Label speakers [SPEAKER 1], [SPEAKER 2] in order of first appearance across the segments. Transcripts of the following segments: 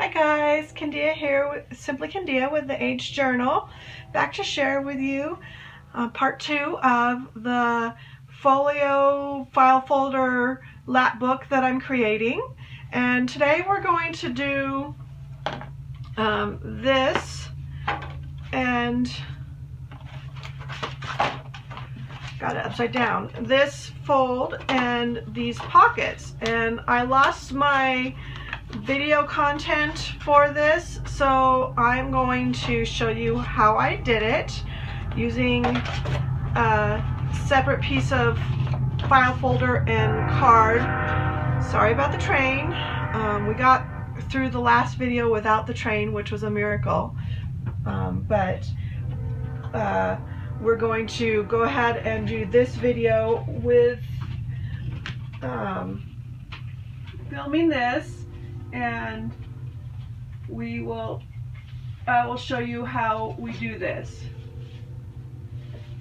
[SPEAKER 1] Hi guys, Candia here, Simply Candia with the Age Journal. Back to share with you part 2 of the Folio file folder lap book that I'm creating. And today we're going to do this, and got it upside down, this fold and these pockets. And I lost my video content for this, so I'm going to show you how I did it using a separate piece of file folder and card. Sorry about the train. We got through the last video without the train, which was a miracle, but we're going to go ahead and do this video with filming this, and I will show you how we do this.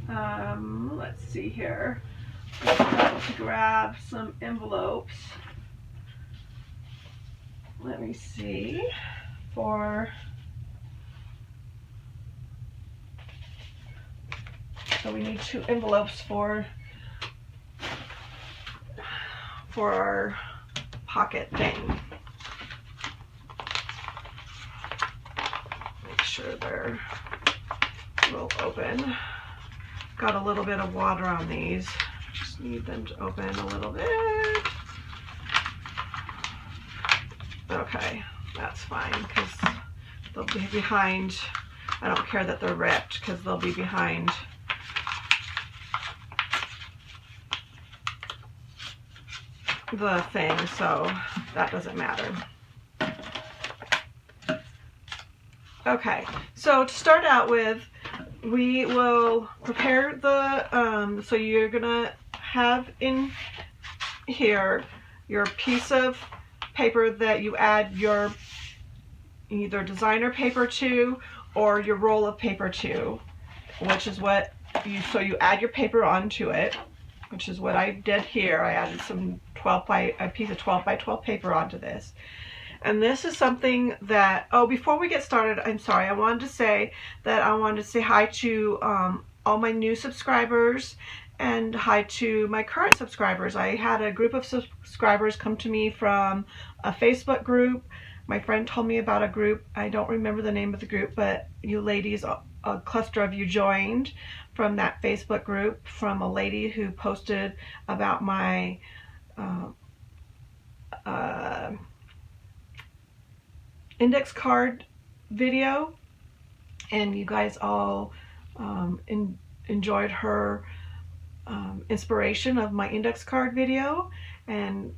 [SPEAKER 1] Let's see here. Let's grab some envelopes. Let me see. So we need 2 envelopes for our pocket thing. Make sure they're will open. Got a little bit of water on these. Just need them to open a little bit. Okay, that's fine, because they'll be behind. I don't care that they're ripped, because they'll be behind the thing, so that doesn't matter. Okay, so to start out with, we will prepare the, so you're gonna have in here your piece of paper that you add your either designer paper to or your roll of paper to, which is what you add your paper onto it, which is what I did here. I added some a piece of 12 by 12 paper onto this. And this is something that, oh, before we get started, I'm sorry, I wanted to say hi to all my new subscribers and hi to my current subscribers. I had a group of subscribers come to me from a Facebook group. My friend told me about a group. I don't remember the name of the group, but you ladies, a cluster of you joined from that Facebook group, from a lady who posted about my index card video, and you guys all enjoyed her inspiration of my index card video and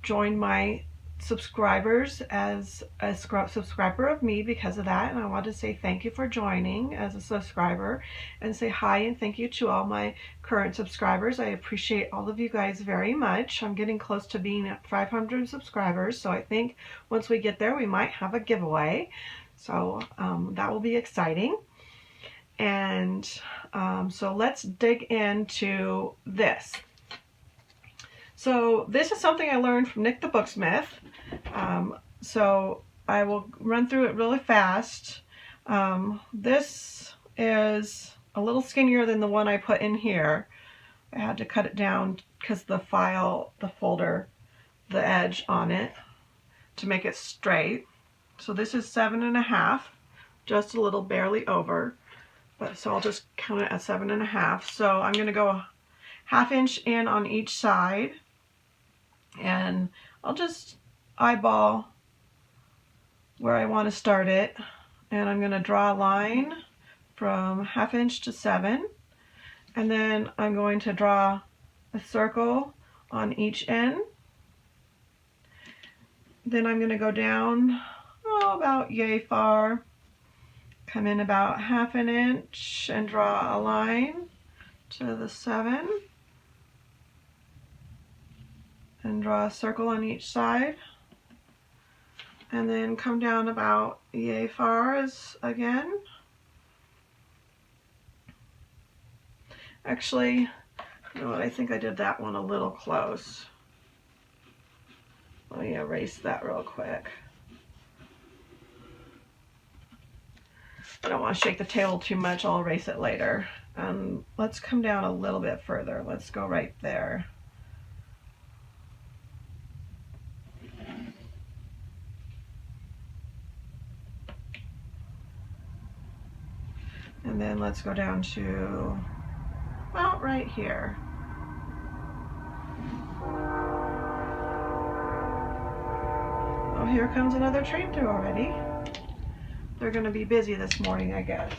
[SPEAKER 1] joined my subscribers as a subscriber of me because of that. And I want to say thank you for joining as a subscriber, and say hi and thank you to all my current subscribers. I appreciate all of you guys very much. I'm getting close to being at 500 subscribers, so I think once we get there we might have a giveaway, so that will be exciting. And so let's dig into this. So this is something I learned from Nick the Booksmith. So I will run through it really fast. This is a little skinnier than the one I put in here. I had to cut it down because the folder, the edge on it, to make it straight. So this is 7.5, just a little barely over. But so I'll just count it at 7.5. So I'm going to go 1/2 inch in on each side, and I'll just eyeball where I want to start it, and I'm going to draw a line from 1/2 inch to 7, and then I'm going to draw a circle on each end. Then I'm going to go down about yay far, come in about 1/2 inch and draw a line to the 7, and draw a circle on each side, and then come down about yay far as again. Actually, you know what, I think I did that one a little close. Let me erase that real quick. I don't want to shake the table too much. I'll erase it later. Let's come down a little bit further. Let's go right there. And then let's go down to about right here. Oh, here comes another train through already. They're going to be busy this morning, I guess.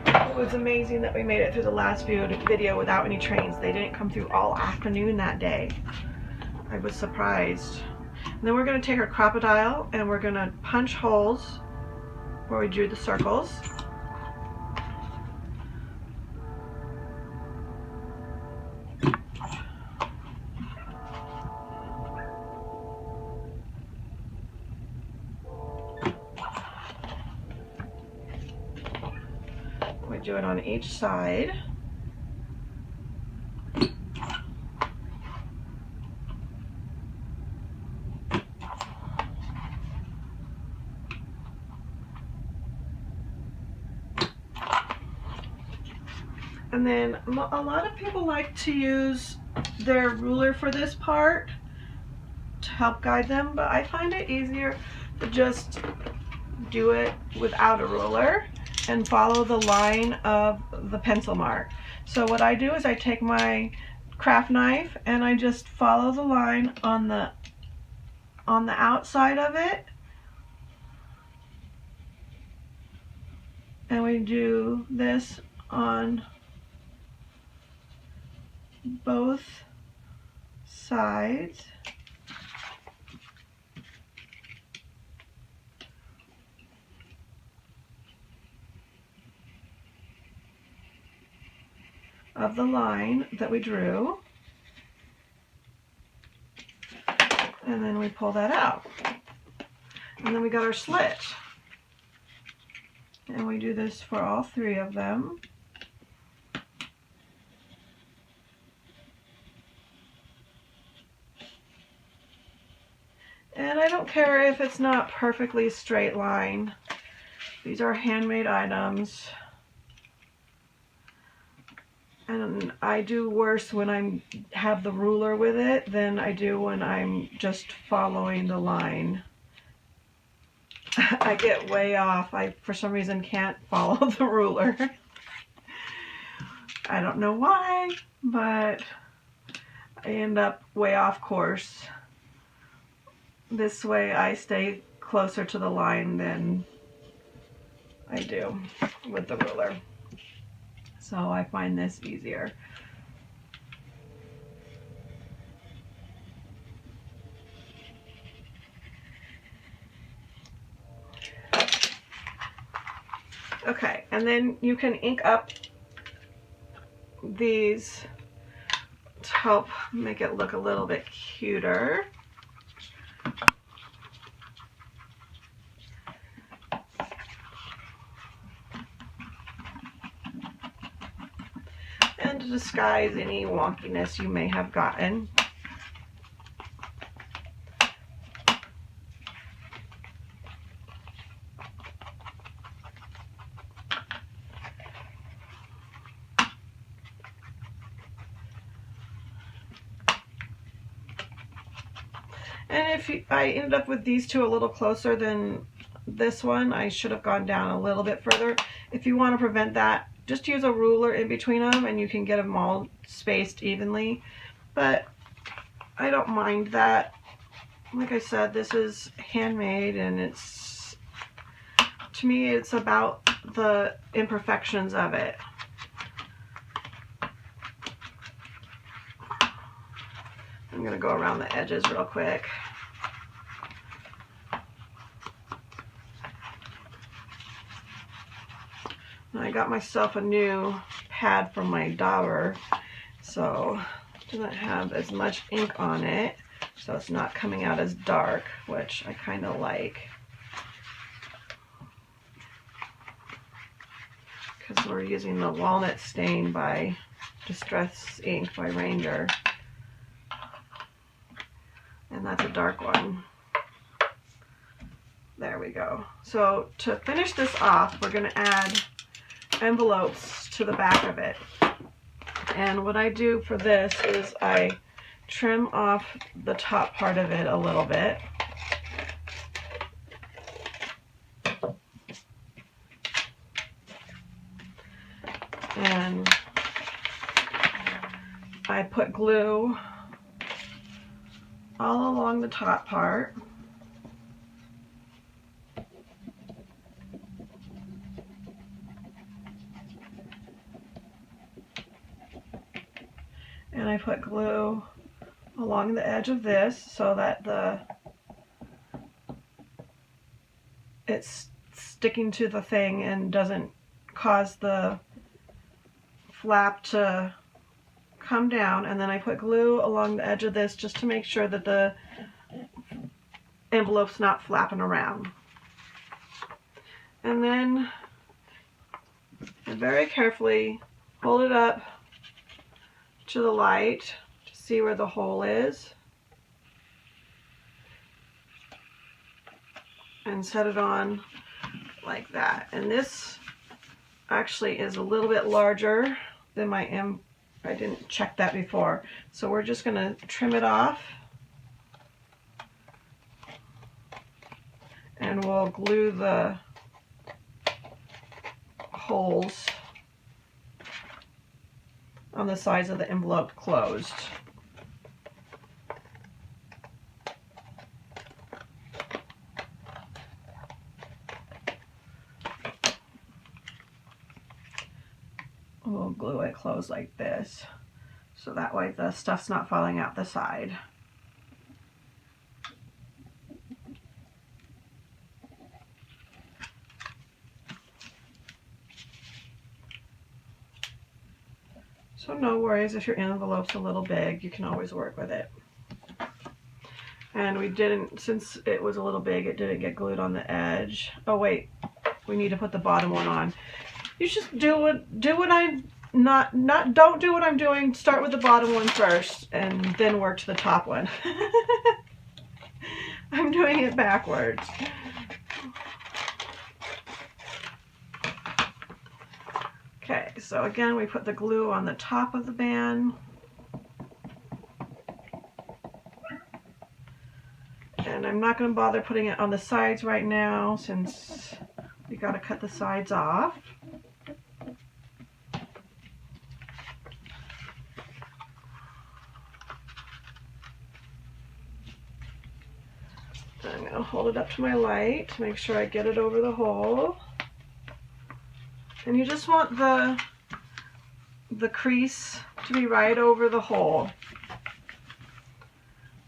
[SPEAKER 1] It was amazing that we made it through the last video without any trains. They didn't come through all afternoon that day. I was surprised. And then we're going to take our crocodile and we're going to punch holes where we drew the circles. We do it on each side. And then a lot of people like to use their ruler for this part to help guide them, but I find it easier to just do it without a ruler and follow the line of the pencil mark. So what I do is I take my craft knife and I just follow the line on the outside of it, and we do this on both sides. Of the line that we drew, and then we pull that out, and then we got our slit, and we do this for all three of them. And I don't care if it's not perfectly straight line. These are handmade items. And I do worse when I have the ruler with it than I do when I'm just following the line. I get way off. I, for some reason, can't follow the ruler. I don't know why, but I end up way off course. This way I stay closer to the line than I do with the ruler. So I find this easier. Okay, and then you can ink up these to help make it look a little bit cuter. And to disguise any wonkiness you may have gotten. And if I ended up with these two a little closer than this one, I should have gone down a little bit further. If you want to prevent that, just use a ruler in between them and you can get them all spaced evenly. But I don't mind that. Like I said, this is handmade, and it's, to me, it's about the imperfections of it. I'm going to go around the edges real quick. I got myself a new pad from my dauber, so it doesn't have as much ink on it, so it's not coming out as dark, which I kind of like, because we're using the walnut stain by Distress Ink by Ranger, and that's a dark one. There we go. So to finish this off, we're going to add envelopes to the back of it. And what I do for this is I trim off the top part of it a little bit. And I put glue all along the top part. And I put glue along the edge of this so that it's sticking to the thing and doesn't cause the flap to come down. And then I put glue along the edge of this just to make sure that the envelope's not flapping around. And then I very carefully hold it up to the light to see where the hole is and set it on like that. And this actually is a little bit larger than my I didn't check that before, so we're just going to trim it off and we'll glue the holes on the sides of the envelope closed. We'll glue it closed like this, so that way the stuff's not falling out the side. So no worries if your envelope's a little big, you can always work with it. And we didn't, since it was a little big, it didn't get glued on the edge. Oh wait, we need to put the bottom one on. You just don't do what I'm doing. Start with the bottom one first and then work to the top one. I'm doing it backwards. Okay, so again, we put the glue on the top of the band. And I'm not going to bother putting it on the sides right now since we got to cut the sides off. I'm going to hold it up to my light to make sure I get it over the hole. And you just want the crease to be right over the hole.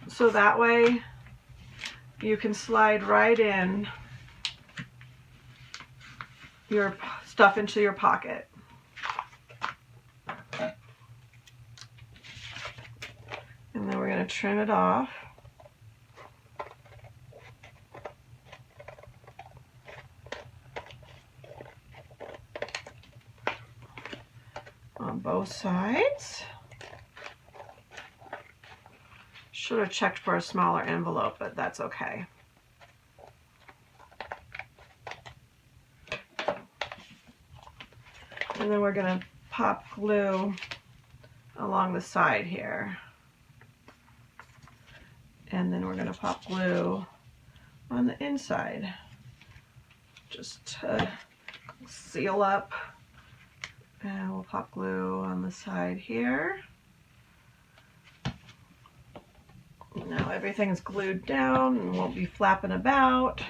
[SPEAKER 1] So that way you can slide right in your stuff into your pocket. And then we're going to trim it off. On both sides. Should have checked for a smaller envelope, but that's okay. And then we're going to pop glue along the side here. And then we're going to pop glue on the inside just to seal up. And we'll pop glue on the side here. Now everything's glued down and won't be flapping about.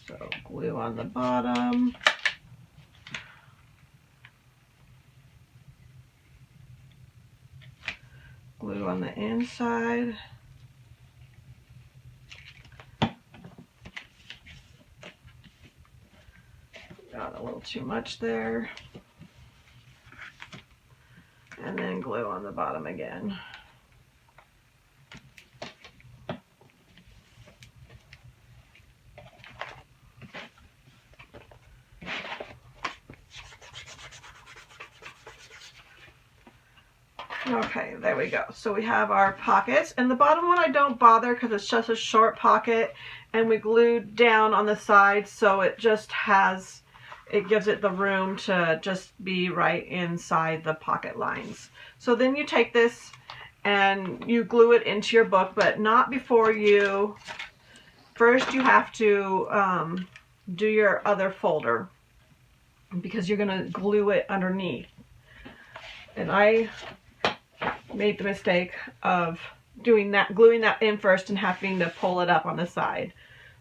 [SPEAKER 1] So glue on the bottom. Glue on the inside. Got a little too much there. And then glue on the bottom again. Okay, Okay, there we go. So we have our pockets, and the bottom one I don't bother because it's just a short pocket, and we glued down on the side, so it just has, it gives it the room to just be right inside the pocket lines. So then you take this and you glue it into your book, but not before you, first you have to do your other folder, because you're going to glue it underneath. And I made the mistake of doing that, gluing that in first and having to pull it up on the side.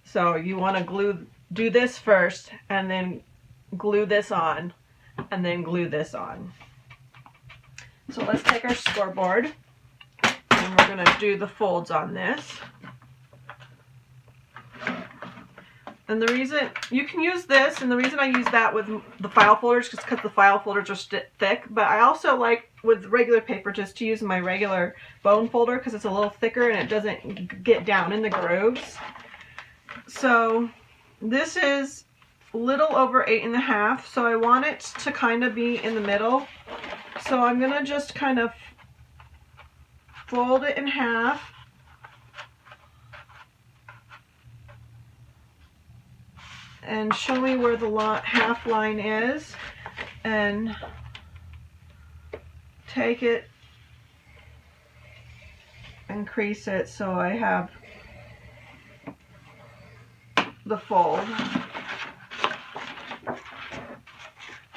[SPEAKER 1] So you want to do this first and then glue this on and then glue this on. So let's take our scoreboard and we're going to do the folds on this. And the reason, you can use this, and the reason I use that with the file folders is because the file folders are thick, but I also like with regular paper just to use my regular bone folder because it's a little thicker and it doesn't get down in the grooves. So this is a little over 8.5, so I want it to kind of be in the middle. So I'm going to just kind of fold it in half. And show me where the half line is, and take it and crease it so I have the fold.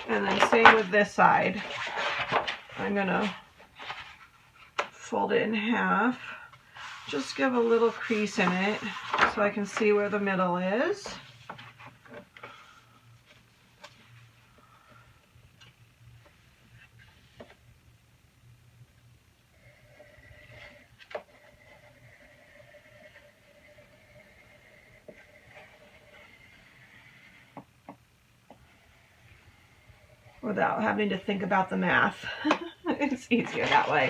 [SPEAKER 1] And then same with this side. I'm gonna fold it in half, just give a little crease in it so I can see where the middle is. Without having to think about the math. It's easier that way.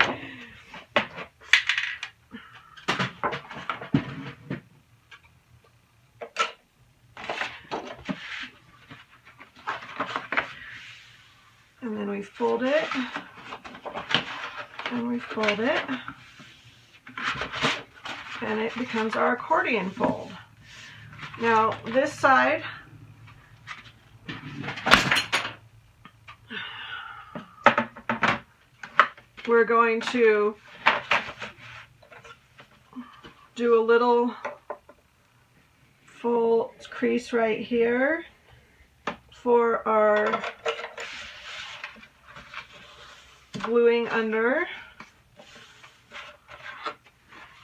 [SPEAKER 1] And then we fold it, and we fold it, and it becomes our accordion fold. Now this side, we're going to do a little full crease right here for our gluing under,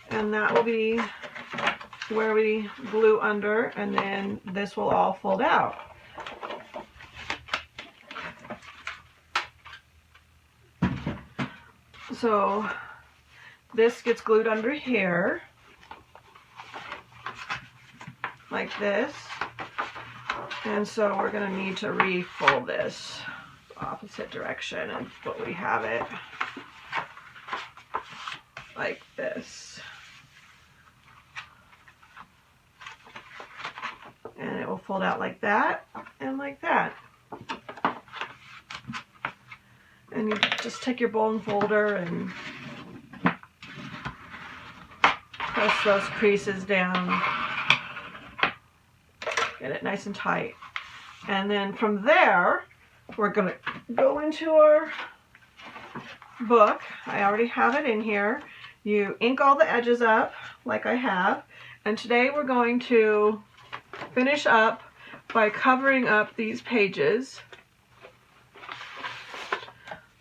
[SPEAKER 1] and that will be where we glue under, and then this will all fold out. So this gets glued under here, like this, and so we're going to need to refold this opposite direction and what we have it like this, and it will fold out like that and like that. And you just take your bone folder and press those creases down, get it nice and tight. And then from there, we're going to go into our book. I already have it in here. You ink all the edges up like I have. And today we're going to finish up by covering up these pages.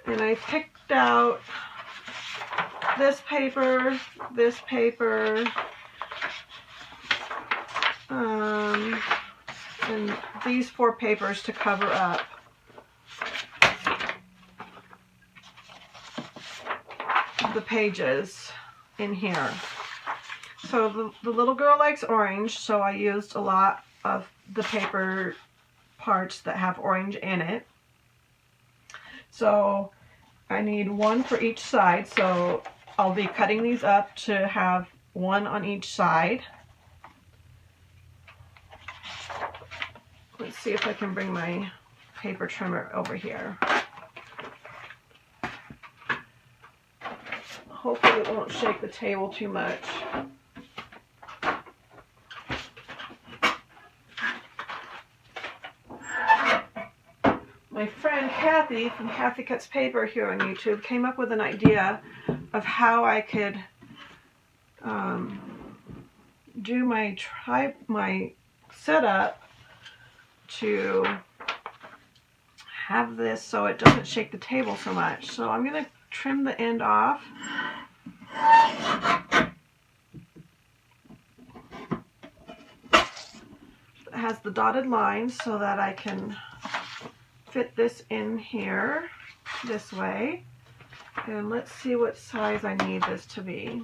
[SPEAKER 1] And I picked out this paper, and these 4 papers to cover up. The pages in here. So the little girl likes orange, so I used a lot of the paper parts that have orange in it. So I need 1 for each side, so I'll be cutting these up to have 1 on each side. Let's see if I can bring my paper trimmer over here. hopefully it won't shake the table too much. My friend Kathy from Kathy Cuts Paper here on YouTube came up with an idea of how I could do my setup to have this so it doesn't shake the table so much. So I'm going to trim the end off. It has the dotted lines so that I can fit this in here this way. And let's see what size I need this to be.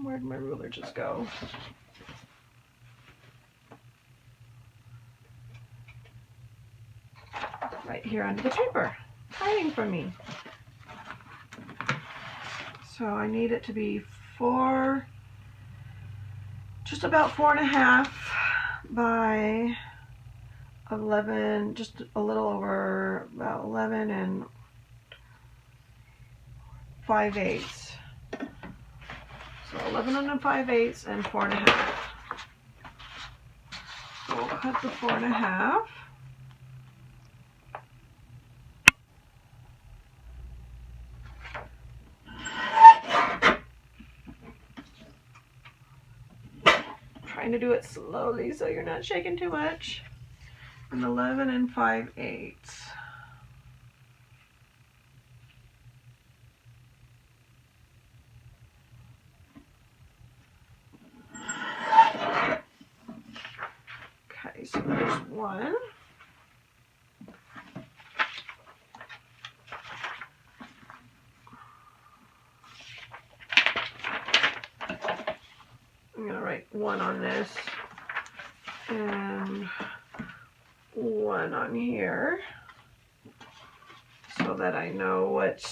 [SPEAKER 1] Where'd my ruler just go? Right here under the paper, hiding from me. So I need it to be just about 4.5 by 11, just a little over about 11 and 5/8. So 11 and 5/8 and 4.5. So we'll cut the 4.5. Trying to do it slowly so you're not shaking too much. And 11 and 5/8. Okay, so there's one. I'm going to write 1 on this and 1 on here so that I know which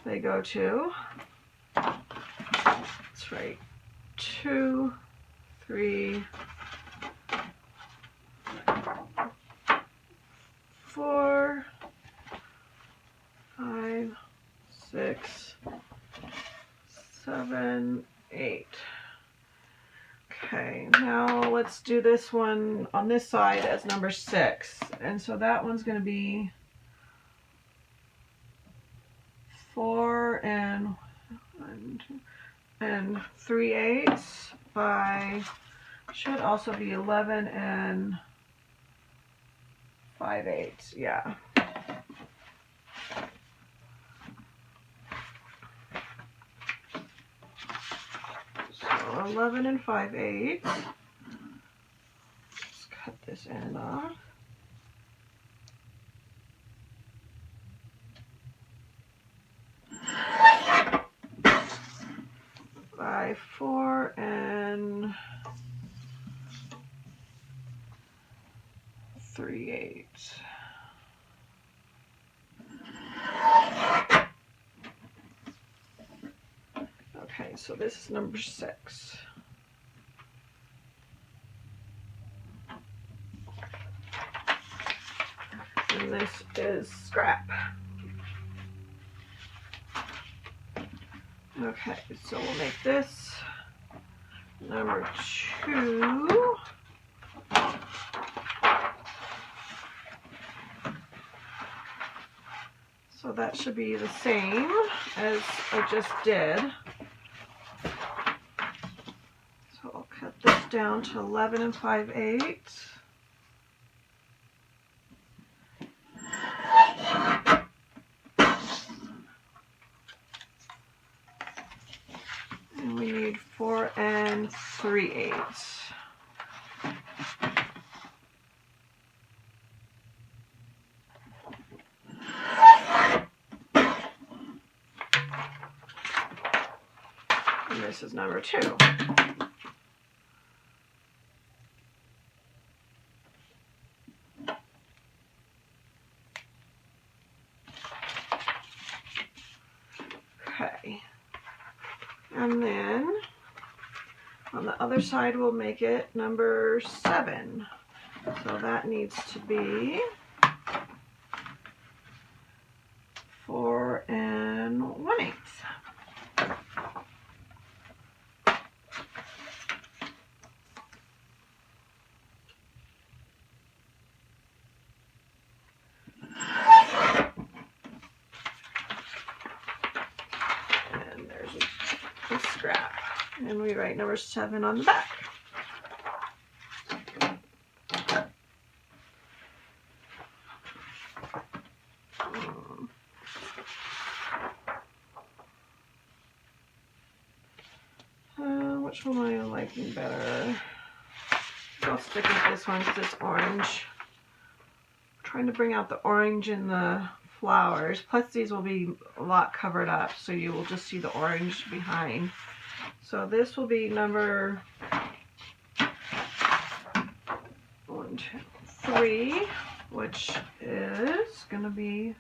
[SPEAKER 1] they go to. Let's write 2, 3, 4, 5, 6, 7, 8. Okay, now let's do this one on this side as number 6. And so that one's going to be 4 and 3/8 by, should also be 11 and 5/8, yeah. So 11 and 5/8. Let's cut this end off. By 4 and 3/8. Okay, so this is number 6. And this is scrap. Okay, so we'll make this number 2. So that should be the same as I just did. So I'll cut this down to 11 and 5/8. And we need 4 and 3/8. And this is number 2. Okay. And then on the other side we'll make it number 7. So that needs to be 1/8. And there's a scrap. And we write number 7 on the back. Which one am I liking better? I'll stick with this one because it's orange. I'm trying to bring out the orange in the flowers. Plus these will be a lot covered up, so you will just see the orange behind. So this will be number 3, which is going to be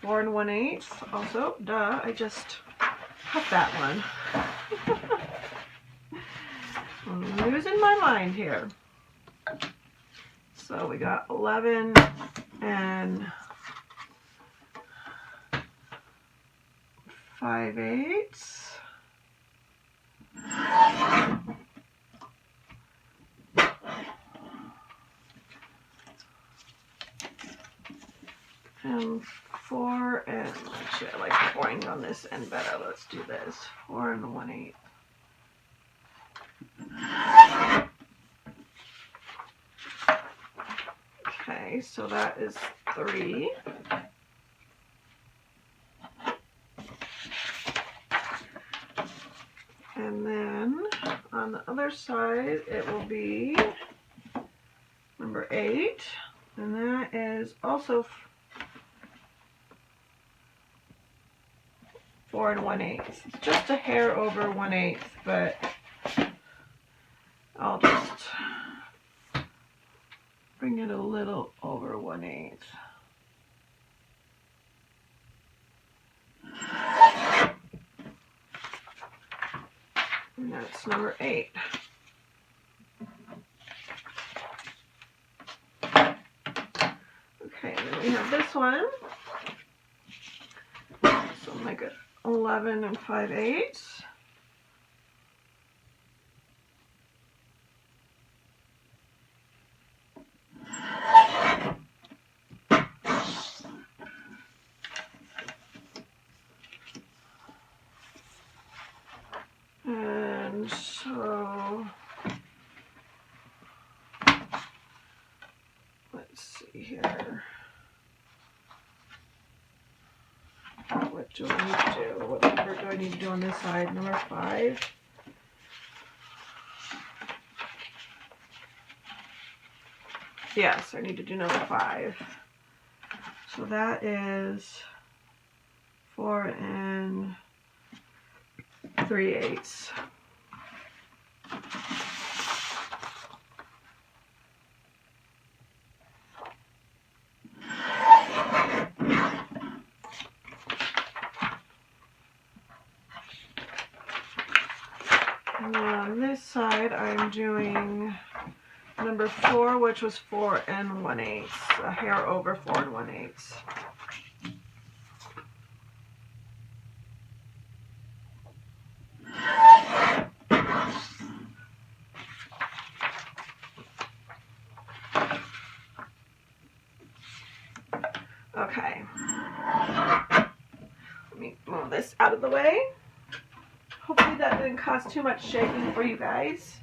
[SPEAKER 1] 4 1/8. Also, duh, I just cut that one. I'm losing my mind here. So we got 11 and 5/8. And 4 and actually I like the orange on this end better. Let's do this. 4 1/8. Okay, so that is 3. And then on the other side it will be number 8, and that is also 4 1/8. It's just a hair over 1/8, but I'll just bring it a little over 1/8. And that's number 8. Okay, then we have this one. So make it 11 and 5/8. And so let's see here. What do I need to do? What number do I need to do on this side? Number 5. Yes, I need to do number 5. So that is 4 3/8. And on this side, I'm doing number 4, which was 4 1/8, a hair over 4 1/8. Okay, let me move this out of the way. Hopefully that didn't cause too much shaking for you guys,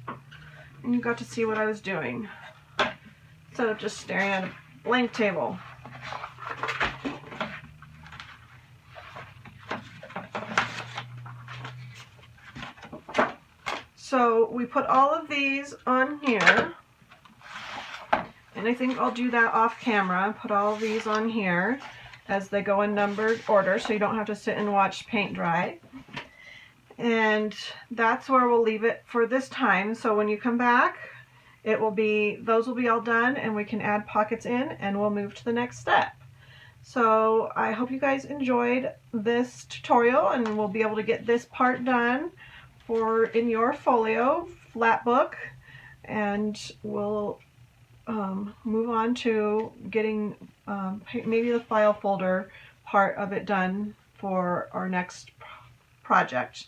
[SPEAKER 1] and you got to see what I was doing instead of just staring at a blank table. So we put all of these on here, and I think I'll do that off camera, put all of these on here as they go in numbered order so you don't have to sit and watch paint dry. And that's where we'll leave it for this time. So when you come back, those will be all done, and we can add pockets in and we'll move to the next step. So I hope you guys enjoyed this tutorial, and we'll be able to get this part done in your Folio flat book, and we'll move on to getting maybe the file folder part of it done for our next project.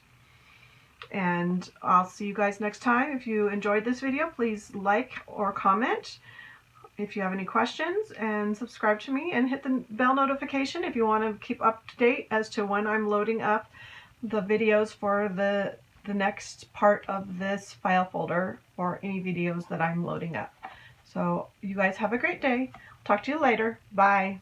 [SPEAKER 1] And I'll see you guys next time. If you enjoyed this video, please like or comment if you have any questions, and subscribe to me and hit the bell notification if you want to keep up to date as to when I'm loading up the videos for the next part of this file folder, or any videos that I'm loading up. So you guys have a great day. Talk to you later. Bye.